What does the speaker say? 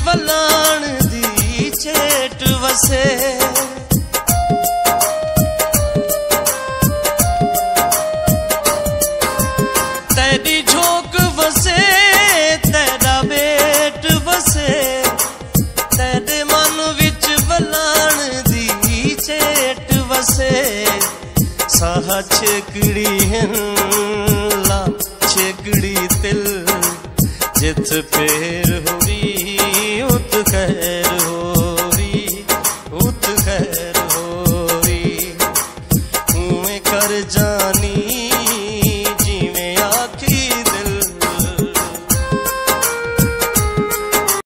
वलाण दी चेट वसे। तेरी झोंक वसे तेरा बेट वसे, तेरे मन विच वलाण दी चेट वसे। साह छेकड़ी ला छेकड़ी तिल जिथ फेर